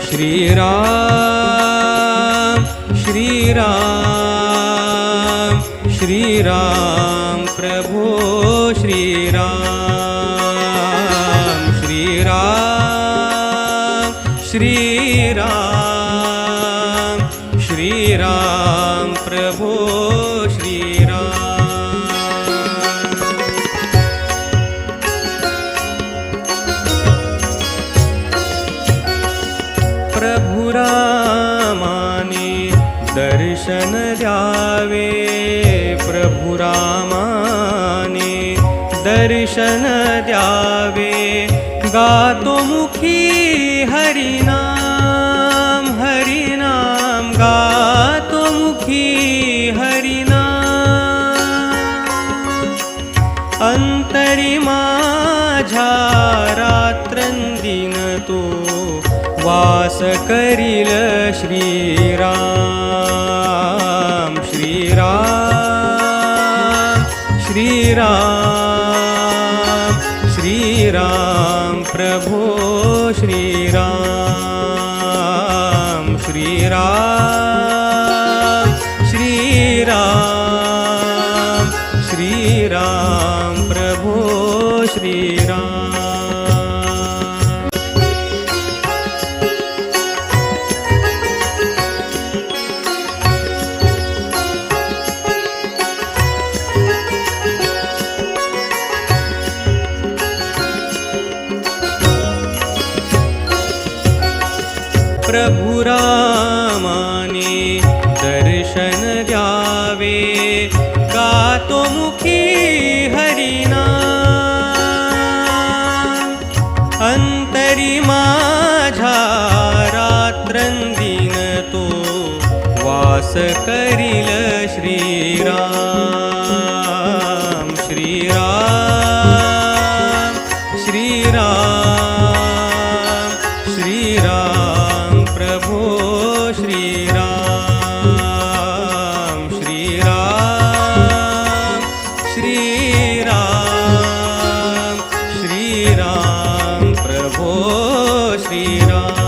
श्रीराम श्रीराम श्रीराम प्रभो श्रीराम श्रीराम श्रीराम श्रीराम प्रभो श्रीराम। प्रभु रामाने दर्शन द्यावे, प्रभु रामाने दर्शन द्यावे, गातो मुखी हरिनाम हरिनाम, गातो मुखी हरिनाम। अंतरी माझ्या रात्रंदिन तो वास करील श्रीराम श्रीराम श्रीराम श्रीराम प्रभो श्रीराम श्रीराम श्रीराम श्रीराम प्रभो श्रीराम। प्रभु रामाने दर्शन द्यावे, गातो मुखी हरिनाम। अंतरी माझ्या रात्रंदिन तो वास करील श्रीराम श्रीराम श्रीराम श्रीराम प्रभो श्रीराम श्रीराम श्रीराम श्रीराम प्रभो श्रीराम।